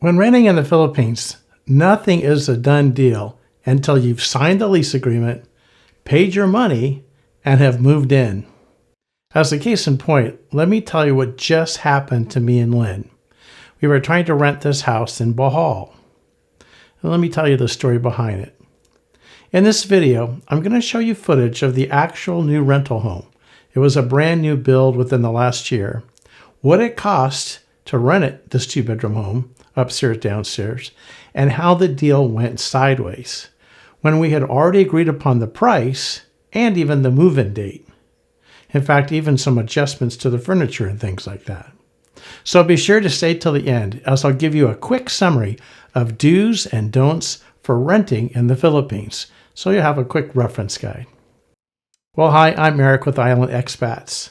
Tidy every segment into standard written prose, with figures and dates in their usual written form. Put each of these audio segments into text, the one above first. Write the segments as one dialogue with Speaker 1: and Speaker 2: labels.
Speaker 1: When renting in the Philippines, nothing is a done deal until you've signed the lease agreement, paid your money, and have moved in. As a case in point, let me tell you what just happened to me and Lyn. We were trying to rent this house in Bohol. And let me tell you the story behind it. In this video, I'm going to show you footage of the actual new rental home. It was a brand new build within the last year. What it cost to rent it, this 2-bedroom home, upstairs, downstairs, and how the deal went sideways when we had already agreed upon the price and even the move-in date. In fact, even some adjustments to the furniture and things like that. So be sure to stay till the end, as I'll give you a quick summary of do's and don'ts for renting in the Philippines, so you have a quick reference guide. Well, hi, I'm Eric with Island Expats,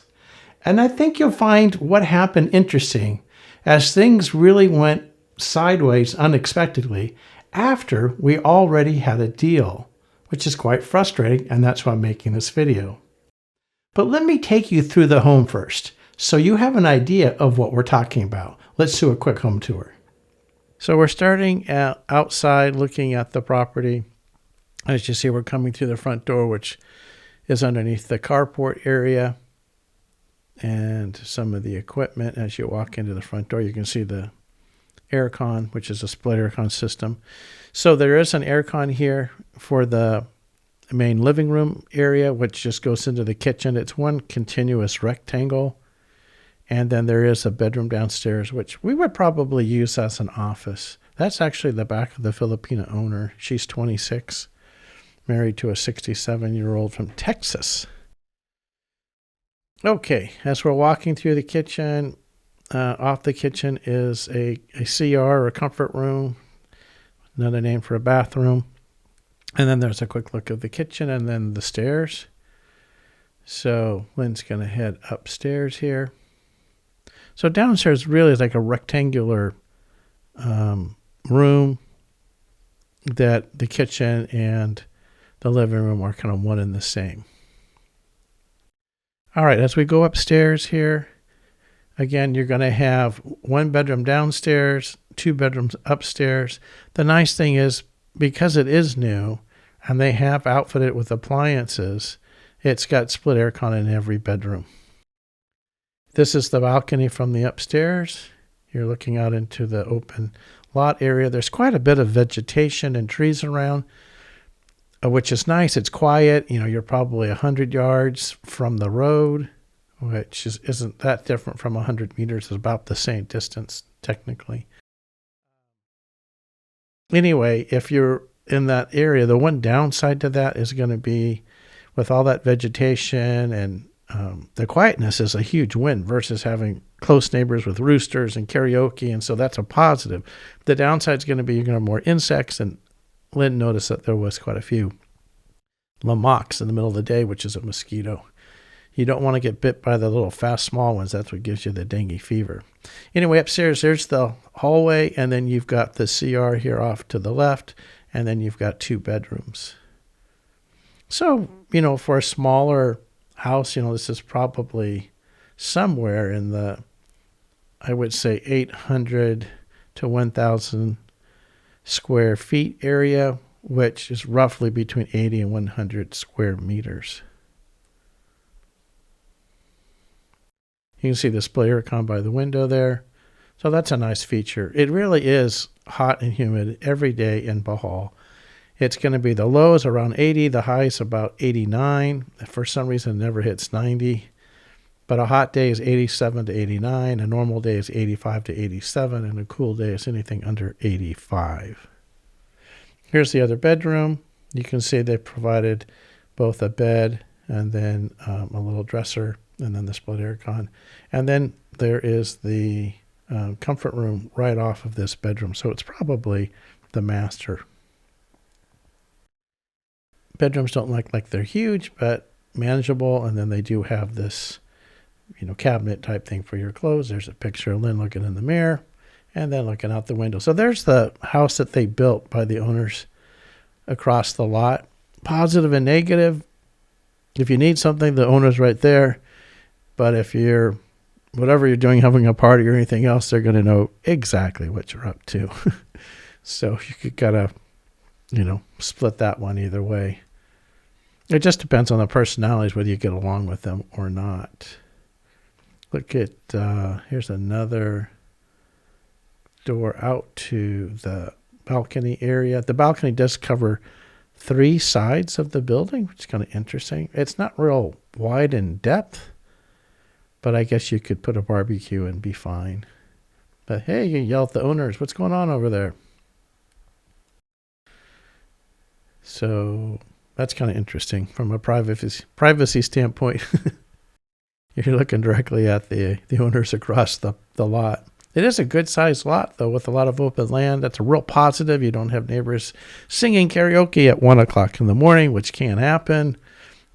Speaker 1: and I think you'll find what happened interesting as things really went sideways unexpectedly after we already had a deal, which is quite frustrating, and that's why I'm making this video. But let me take you through the home first, so you have an idea of what we're talking about. Let's do a quick home tour. So we're starting outside looking at the property. As you see, we're coming through the front door, which is underneath the carport area and some of the equipment. As you walk into the front door, you can see the aircon, which is a split aircon system. So there is an aircon here for the main living room area, which just goes into the kitchen. It's one continuous rectangle. And then there is a bedroom downstairs, which we would probably use as an office. That's actually the back of the Filipina owner. She's 26, married to a 67-year-old from Texas. Okay, as we're walking through the kitchen, off the kitchen is a CR, or a comfort room, another name for a bathroom. And then there's a quick look of the kitchen and then the stairs. So Lyn's going to head upstairs here. So downstairs really is like a rectangular room that the kitchen and the living room are kind of one and the same. All right, as we go upstairs here, again, you're going to have 1 bedroom downstairs, 2 bedrooms upstairs. The nice thing is, because it is new and they have outfitted it with appliances, it's got split aircon in every bedroom. This is the balcony from the upstairs. You're looking out into the open lot area. There's quite a bit of vegetation and trees around, which is nice. It's quiet. You know, you're probably 100 yards from the road, which isn't that different from 100 meters. It's about the same distance, technically. Anyway, if you're in that area, the one downside to that is going to be with all that vegetation and the quietness is a huge win versus having close neighbors with roosters and karaoke, and so that's a positive. The downside is going to be you're going to have more insects, and Lyn noticed that there was quite a few lamox in the middle of the day, which is a mosquito. You don't want to get bit by the little fast small ones. That's what gives you the dengue fever. Anyway, upstairs, there's the hallway, and then you've got the CR here off to the left, and then you've got 2 bedrooms. So, for a smaller house, this is probably somewhere in the, I would say, 800 to 1,000 square feet area, which is roughly between 80 and 100 square meters. You can see the split aircon by the window there. So that's a nice feature. It really is hot and humid every day in Bohol. It's going to be, the low is around 80, the high is about 89. For some reason, it never hits 90. But a hot day is 87 to 89, a normal day is 85 to 87, and a cool day is anything under 85. Here's the other bedroom. You can see they provided both a bed and then a little dresser, and then the split aircon. And then there is the comfort room right off of this bedroom. So it's probably the master. Bedrooms don't look like they're huge, but manageable. And then they do have this, cabinet type thing for your clothes. There's a picture of Lyn looking in the mirror and then looking out the window. So there's the house that they built by the owners across the lot. Positive and negative. If you need something, the owner's right there. But if you're whatever you're doing, having a party or anything else, they're going to know exactly what you're up to. So you could kind of, split that one either way. It just depends on the personalities, whether you get along with them or not. Look at, here's another door out to the balcony area. The balcony does cover 3 sides of the building, which is kind of interesting. It's not real wide in depth, but I guess you could put a barbecue and be fine. But hey, you yell at the owners, what's going on over there? So that's kind of interesting from a privacy standpoint. You're looking directly at the owners across the lot. It is a good-sized lot, though, with a lot of open land. That's a real positive. You don't have neighbors singing karaoke at 1 o'clock in the morning, which can happen.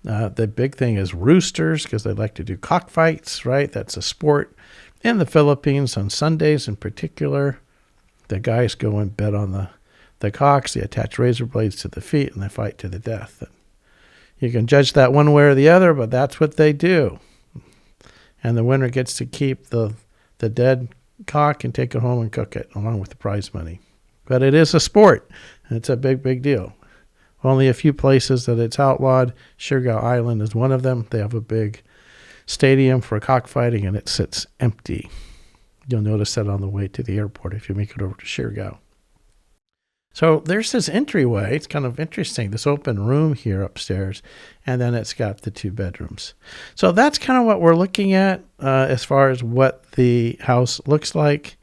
Speaker 1: The big thing is roosters, because they like to do cockfights, right? That's a sport in the Philippines on Sundays in particular. The guys go and bet on the cocks. They attach razor blades to the feet, and they fight to the death. And you can judge that one way or the other, but that's what they do. And the winner gets to keep the dead cock and take it home and cook it along with the prize money. But it is a sport, and it's a big, big deal. Only a few places that it's outlawed. Siargao Island is one of them. They have a big stadium for cockfighting, and it sits empty. You'll notice that on the way to the airport if you make it over to Siargao. So there's this entryway. It's kind of interesting, this open room here upstairs, and then it's got the 2 bedrooms. So that's kind of what we're looking at as far as what the house looks like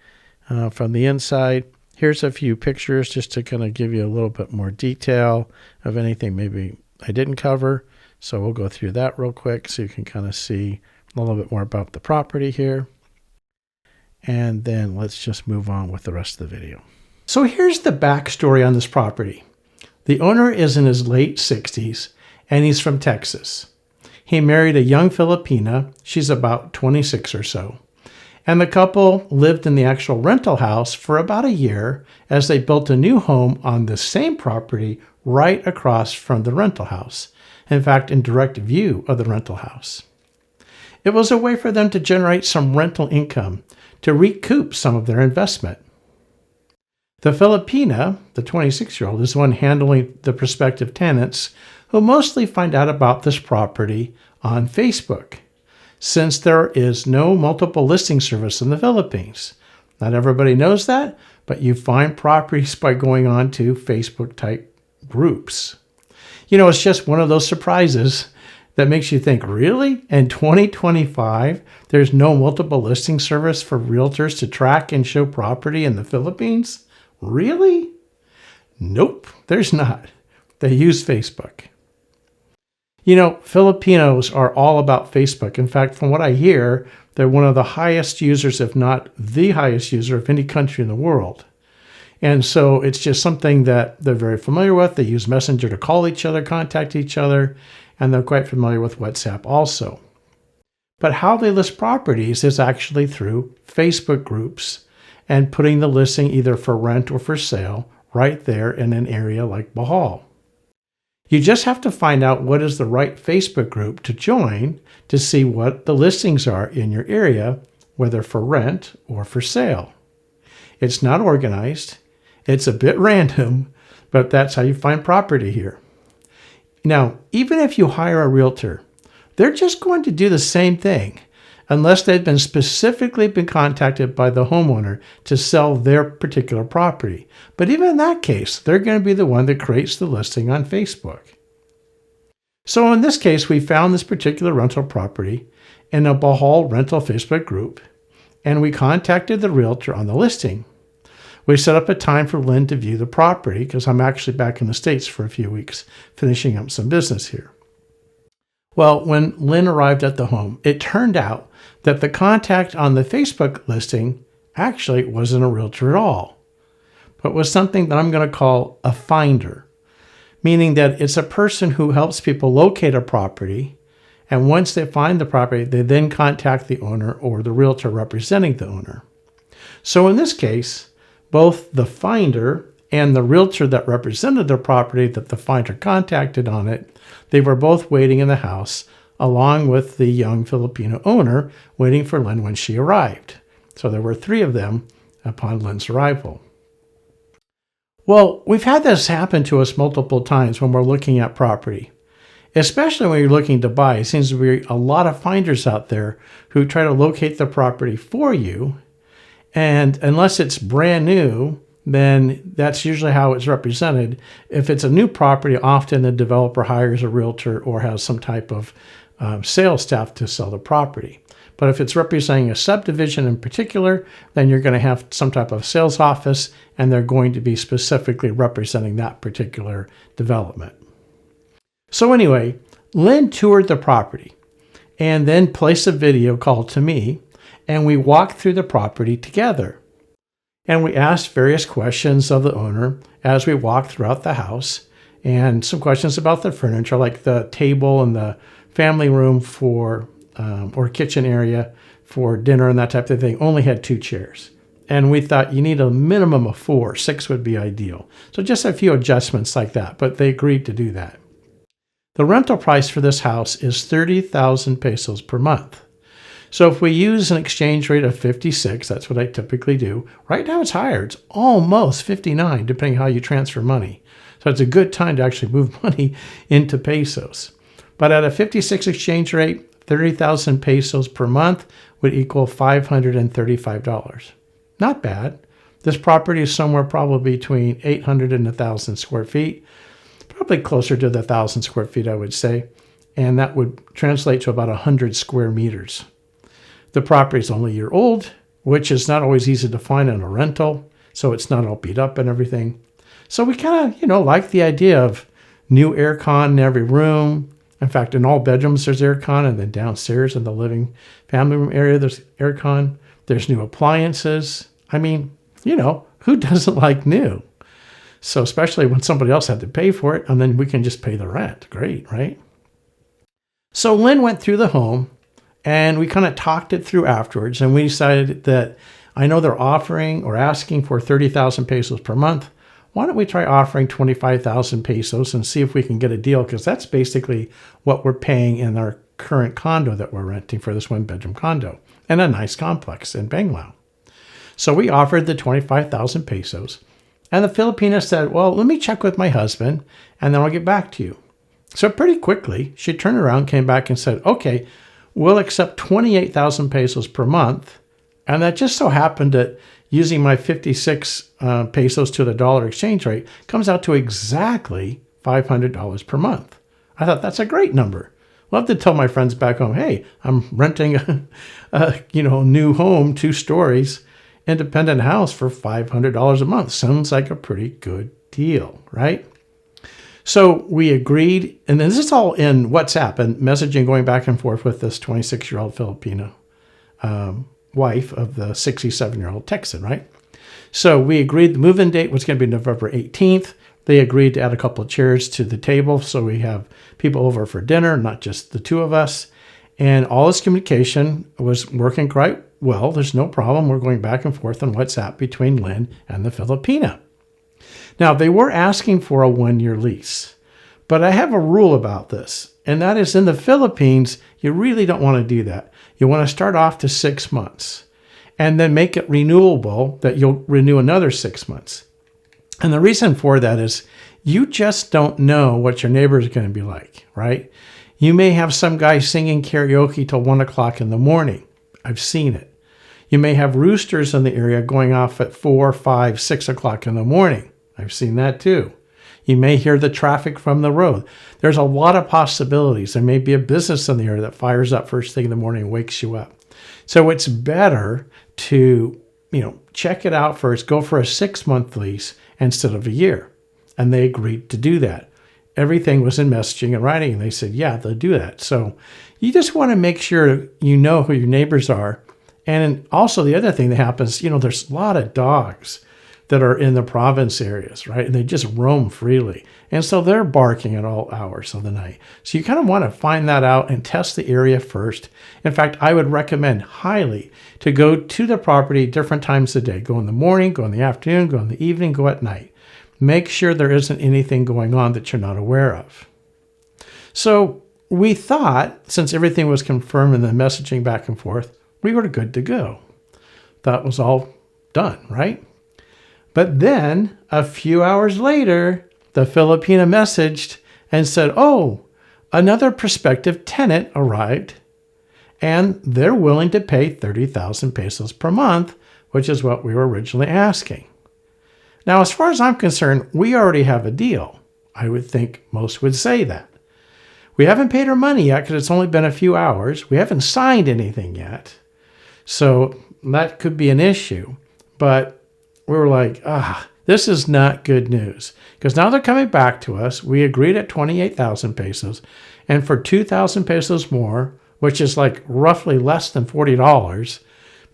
Speaker 1: from the inside. Here's a few pictures just to kind of give you a little bit more detail of anything maybe I didn't cover. So we'll go through that real quick so you can kind of see a little bit more about the property here. And then let's just move on with the rest of the video. So here's the backstory on this property. The owner is in his late 60s, and he's from Texas. He married a young Filipina. She's about 26 or so. And the couple lived in the actual rental house for about a year as they built a new home on the same property right across from the rental house. In fact, in direct view of the rental house. It was a way for them to generate some rental income to recoup some of their investment. The Filipina, the 26-year-old, is the one handling the prospective tenants who mostly find out about this property on Facebook, since there is no multiple listing service in the Philippines. Not everybody knows that, but you find properties by going on to Facebook-type groups. It's just one of those surprises that makes you think, really? In 2025, there's no multiple listing service for realtors to track and show property in the Philippines? Really? Nope, there's not. They use Facebook. Filipinos are all about Facebook. In fact, from what I hear, they're one of the highest users, if not the highest user of any country in the world. And so it's just something that they're very familiar with. They use Messenger to call each other, contact each other, and they're quite familiar with WhatsApp also. But how they list properties is actually through Facebook groups and putting the listing either for rent or for sale right there in an area like Bohol. You just have to find out what is the right Facebook group to join to see what the listings are in your area, whether for rent or for sale. It's not organized. It's a bit random, but that's how you find property here. Now, even if you hire a realtor, they're just going to do the same thing unless they've been specifically contacted by the homeowner to sell their particular property. But even in that case, they're going to be the one that creates the listing on Facebook. So in this case, we found this particular rental property in a Bohol rental Facebook group, and we contacted the realtor on the listing. We set up a time for Lyn to view the property because I'm actually back in the States for a few weeks, finishing up some business here. Well, when Lyn arrived at the home, it turned out that the contact on the Facebook listing actually wasn't a realtor at all, but was something that I'm going to call a finder, meaning that it's a person who helps people locate a property, and once they find the property, they then contact the owner or the realtor representing the owner. So in this case, both the finder and the realtor that represented the property that the finder contacted on it, they were both waiting in the house along with the young Filipino owner waiting for Lyn when she arrived. So there were 3 of them upon Lyn's arrival. Well, we've had this happen to us multiple times when we're looking at property. Especially when you're looking to buy, it seems to be a lot of finders out there who try to locate the property for you. And unless it's brand new, then that's usually how it's represented. If it's a new property, often the developer hires a realtor or has some type of sales staff to sell the property. But if it's representing a subdivision in particular, then you're going to have some type of sales office, and they're going to be specifically representing that particular development. So anyway, Lyn toured the property and then placed a video call to me, and we walked through the property together. And we asked various questions of the owner as we walked throughout the house, and some questions about the furniture, like the table and the family room for or kitchen area for dinner and that type of thing only had 2 chairs. And we thought you need a minimum of 4, 6 would be ideal. So just a few adjustments like that, but they agreed to do that. The rental price for this house is 30,000 pesos per month. So if we use an exchange rate of 56, that's what I typically do. Right now it's higher. It's almost 59, depending how you transfer money. So it's a good time to actually move money into pesos. But at a 56 exchange rate, 30,000 pesos per month would equal $535. Not bad. This property is somewhere probably between 800 and 1,000 square feet. Probably closer to the 1,000 square feet, I would say. And that would translate to about 100 square meters. The property is only a year old, which is not always easy to find on a rental. So it's not all beat up and everything. So we kind of, like the idea of new aircon in every room. In fact, in all bedrooms, there's aircon, and then downstairs in the living family room area, there's aircon. There's new appliances. I mean, who doesn't like new? So especially when somebody else had to pay for it, and then we can just pay the rent. Great, right? So Lyn went through the home, and we kind of talked it through afterwards, and we decided that I know they're offering or asking for 30,000 pesos per month. Why don't we try offering 25,000 pesos and see if we can get a deal? Because that's basically what we're paying in our current condo that we're renting for this 1-bedroom condo and a nice complex in Banglao. So we offered the 25,000 pesos, and the Filipina said, well, let me check with my husband and then I'll get back to you. So pretty quickly, she turned around, came back and said, okay, we'll accept 28,000 pesos per month. And that just so happened that using my 56 pesos to the dollar exchange rate comes out to exactly $500 per month. I thought that's a great number. I'll have to tell my friends back home, hey, I'm renting a new home, 2 stories, independent house for $500 a month. Sounds like a pretty good deal, right? So we agreed, and then this is all in WhatsApp and messaging going back and forth with this 26-year-old Filipino wife of the 67-year-old Texan, right? So we agreed the move-in date was going to be November 18th. They agreed to add a couple of chairs to the table so we have people over for dinner, not just the 2 of us. And all this communication was working quite well. There's no problem. We're going back and forth on WhatsApp between Lyn and the Filipina. Now, they were asking for a 1-year lease, but I have a rule about this, and that is in the Philippines, you really don't want to do that. You want to start off to 6 months and then make it renewable that you'll renew another 6 months. And the reason for that is you just don't know what your neighbors are going to be like, right? You may have some guy singing karaoke till 1 o'clock in the morning. I've seen it. You may have roosters in the area going off at 4, 5, 6 o'clock in the morning. I've seen that too. You may hear the traffic from the road. There's a lot of possibilities. There may be a business in the area that fires up first thing in the morning and wakes you up. So it's better to, check it out first, go for a 6-month lease instead of a year. And they agreed to do that. Everything was in messaging and writing, and they said, yeah, they'll do that. So you just want to make sure you know who your neighbors are. And also the other thing that happens, there's a lot of dogs that are in the province areas, right? And they just roam freely. And so they're barking at all hours of the night. So you kind of want to find that out and test the area first. In fact, I would recommend highly to go to the property different times of the day. Go in the morning, go in the afternoon, go in the evening, go at night. Make sure there isn't anything going on that you're not aware of. So we thought, since everything was confirmed in the messaging back and forth, we were good to go. That was all done, right? But then a few hours later, the Filipina messaged and said, oh, another prospective tenant arrived and they're willing to pay 30,000 pesos per month, which is what we were originally asking. Now, as far as I'm concerned, we already have a deal. I would think most would say that. We haven't paid our money yet because it's only been a few hours. We haven't signed anything yet. So that could be an issue. But we were like, this is not good news. Because now they're coming back to us. We agreed at 28,000 pesos. And for 2,000 pesos more, which is like roughly less than $40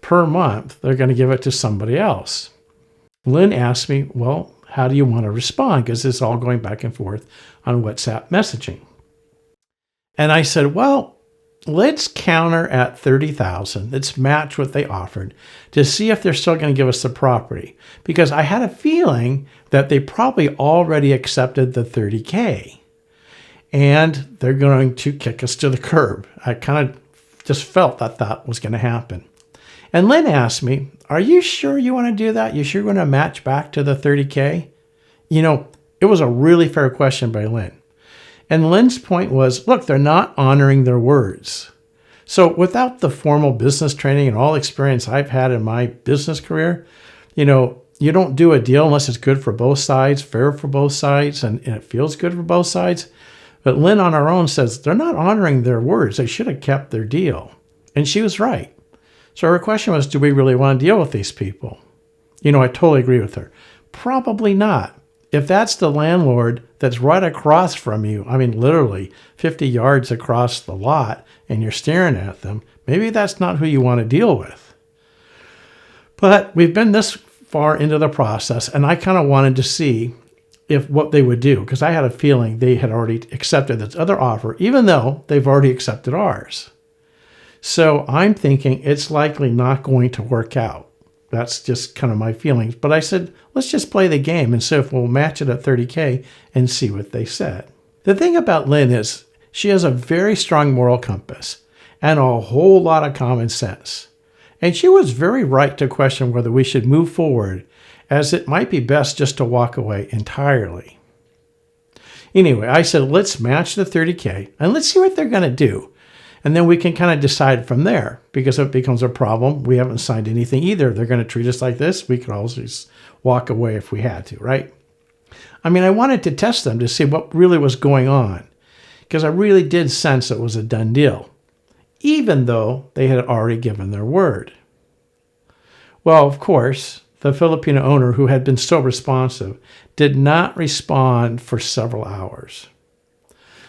Speaker 1: per month, they're going to give it to somebody else. Lyn asked me, well, how do you want to respond? Because it's all going back and forth on WhatsApp messaging. And I said, well, let's counter at 30,000. Let's match what they offered to see if they're still going to give us the property. Because I had a feeling that they probably already accepted the 30K. And they're going to kick us to the curb. I kind of just felt that that was going to happen. And Lyn asked me, are you sure you want to do that? You sure you want to match back to the 30K? You know, it was a really fair question by Lyn. And Lyn's point was, look, they're not honoring their words. So without the formal business training and all experience I've had in my business career, you know, you don't do a deal unless it's good for both sides, fair for both sides, and it feels good for both sides. But Lyn on her own says they're not honoring their words. They should have kept their deal. And she was right. So her question was, do we really want to deal with these people? You know, I totally agree with her. Probably not. If that's the landlord that's right across from you, I mean, literally 50 yards across the lot, and you're staring at them, maybe that's not who you want to deal with. But we've been this far into the process, and I kind of wanted to see if what they would do, because I had a feeling they had already accepted this other offer, even though they've already accepted ours. So I'm thinking it's likely not going to work out. That's just kind of my feelings. But I said, let's just play the game and see if we'll match it at 30K and see what they said. The thing about Lyn is she has a very strong moral compass and a whole lot of common sense. And she was very right to question whether we should move forward, as it might be best just to walk away entirely. Anyway, I said, let's match the 30K and let's see what they're going to do. And then we can kind of decide from there, because if it becomes a problem, we haven't signed anything either. They're going to treat us like this. We could always walk away if we had to, right? I mean, I wanted to test them to see what really was going on, because I really did sense it was a done deal, even though they had already given their word. Well, of course, the Filipino owner, who had been so responsive, did not respond for several hours.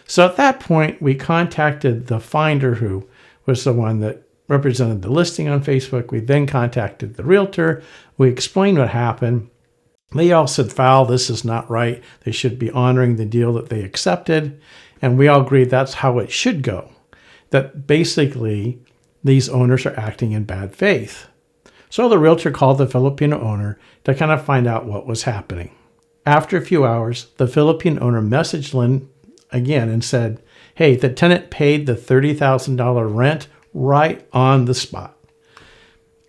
Speaker 1: So at that point, we contacted the finder, who was the one that represented the listing on Facebook. We then contacted the realtor. We explained what happened. They all said, foul, this is not right. They should be honoring the deal that they accepted. And we all agreed that's how it should go. That basically these owners are acting in bad faith. So the realtor called the Filipino owner to kind of find out what was happening. After a few hours, the Filipino owner messaged Lyn again and said, hey, the tenant paid the $30,000 rent right on the spot.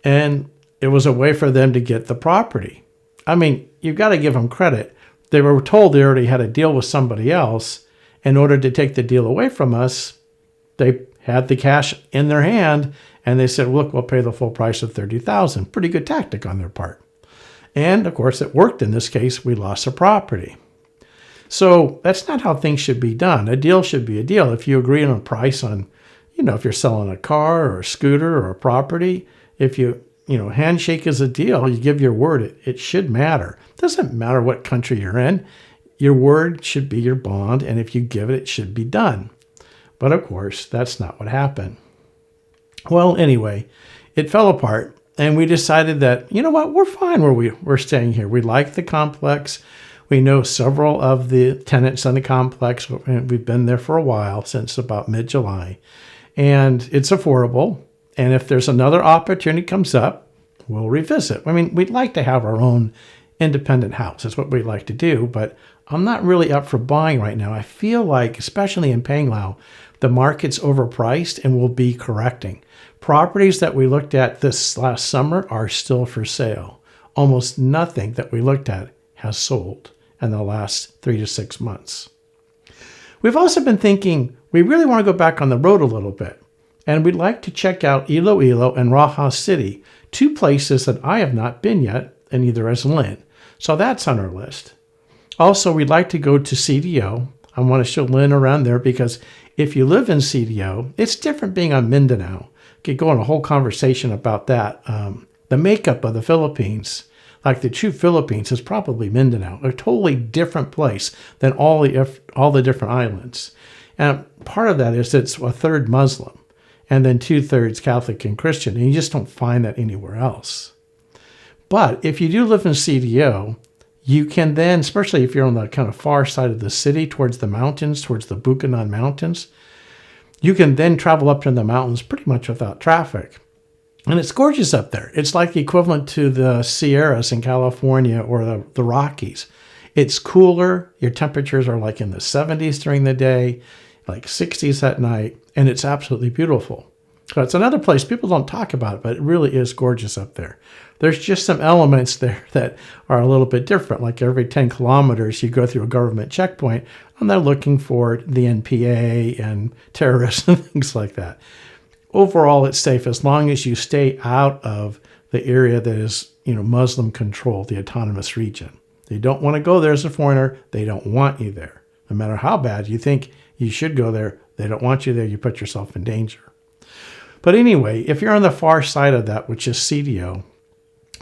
Speaker 1: And it was a way for them to get the property. I mean, you've got to give them credit. They were told they already had a deal with somebody else. In order to take the deal away from us, they had the cash in their hand and they said, look, we'll pay the full price of $30,000. Pretty good tactic on their part. And of course, it worked in this case. We lost the property. So that's not how things should be done. A deal should be a deal. If you agree on a price on, if you're selling a car or a scooter or a property, if handshake is a deal, you give your word, it should matter. It doesn't matter what country you're in. Your word should be your bond, and if you give it, it should be done. But of course, that's not what happened. Well, anyway, it fell apart, and we decided that, we're fine where we're staying here. We like the complex. We know several of the tenants on the complex. We've been there for a while, since about mid-July. And it's affordable. And if there's another opportunity comes up, we'll revisit. I mean, we'd like to have our own, independent house. That's what we like to do, but I'm not really up for buying right now. I feel like, especially in Panglao, the market's overpriced and will be correcting. Properties that we looked at this last summer are still for sale. Almost nothing that we looked at has sold in the last 3 to 6 months. We've also been thinking we really want to go back on the road a little bit, and we'd like to check out Iloilo and Rojas City, 2 places that I have not been yet, and neither has Lyn. So that's on our list. Also, we'd like to go to CDO. I want to show Lyn around there because if you live in CDO, it's different being on Mindanao. Could go on a whole conversation about that. The makeup of the Philippines, like the true Philippines, is probably Mindanao, a totally different place than all the different islands. And part of that is it's a third Muslim and then 2/3 Catholic and Christian, and you just don't find that anywhere else. But if you do live in CDO, you can then, especially if you're on the kind of far side of the city towards the mountains, towards the Bukidnon Mountains, you can then travel up to the mountains pretty much without traffic. And it's gorgeous up there. It's like the equivalent to the Sierras in California or the Rockies. It's cooler. Your temperatures are like in the 70s during the day, like 60s at night, and it's absolutely beautiful. So it's another place people don't talk about it, but it really is gorgeous up there. There's just some elements there that are a little bit different. Like every 10 kilometers, you go through a government checkpoint, and they're looking for the NPA and terrorists and things like that. Overall, it's safe as long as you stay out of the area that is, Muslim controlled, the autonomous region. You don't want to go there as a foreigner. They don't want you there. No matter how bad you think you should go there, they don't want you there. You put yourself in danger. But anyway, if you're on the far side of that, which is CDO,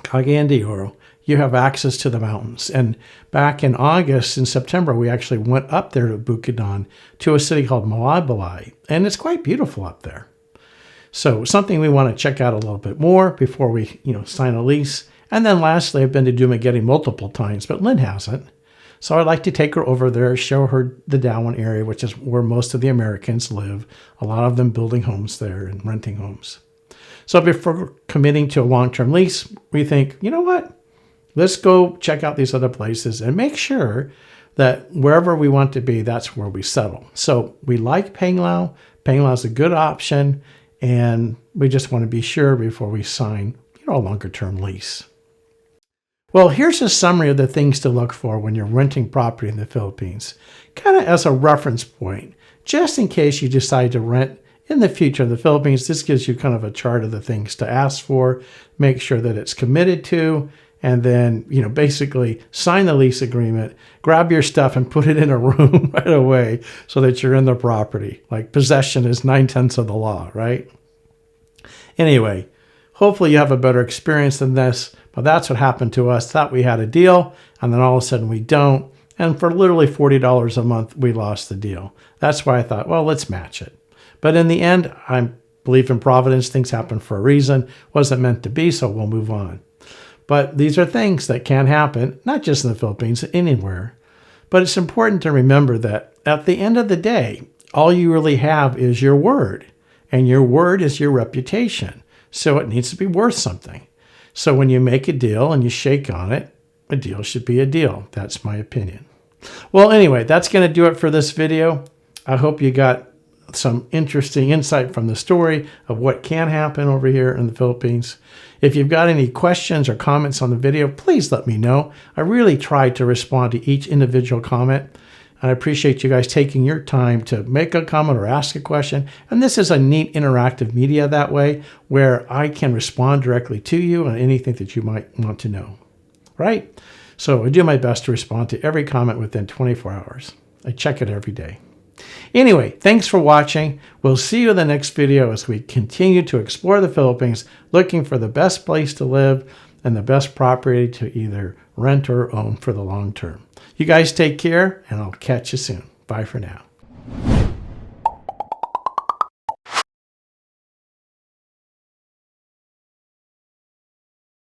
Speaker 1: Cagayan de Oro, you have access to the mountains. And back in August and September, we actually went up there to Bukidnon to a city called Malabalay, and it's quite beautiful up there. So something we want to check out a little bit more before we, sign a lease. And then lastly, I've been to Dumaguete multiple times, but Lyn hasn't. So I'd like to take her over there, show her the Darwin area, which is where most of the Americans live. A lot of them building homes there and renting homes. So before committing to a long-term lease, we think, you know what? Let's go check out these other places and make sure that wherever we want to be, that's where we settle. So we like Panglao. Panglao is a good option, and we just want to be sure before we sign, a longer-term lease. Well, here's a summary of the things to look for when you're renting property in the Philippines, kind of as a reference point, just in case you decide to rent in the future in the Philippines. This gives you kind of a chart of the things to ask for, make sure that it's committed to, and then, basically sign the lease agreement, grab your stuff and put it in a room right away so that you're in the property. Like possession is 9/10 of the law, right? Anyway, hopefully you have a better experience than this, but that's what happened to us. Thought we had a deal, and then all of a sudden we don't. And for literally $40 a month, we lost the deal. That's why I thought, well, let's match it. But in the end, I believe in Providence. Things happen for a reason. Wasn't meant to be, so we'll move on. But these are things that can happen, not just in the Philippines, anywhere. But it's important to remember that at the end of the day, all you really have is your word. And your word is your reputation. So it needs to be worth something. So when you make a deal and you shake on it, a deal should be a deal. That's my opinion. Well, anyway, that's going to do it for this video. I hope you got some interesting insight from the story of what can happen over here in the Philippines. If you've got any questions or comments on the video, please let me know. I really tried to respond to each individual comment. I appreciate you guys taking your time to make a comment or ask a question. And this is a neat interactive media that way, where I can respond directly to you on anything that you might want to know. Right? So I do my best to respond to every comment within 24 hours. I check it every day. Anyway, thanks for watching. We'll see you in the next video as we continue to explore the Philippines, looking for the best place to live and the best property to either rent or own for the long term. You guys take care, and I'll catch you soon. Bye for now.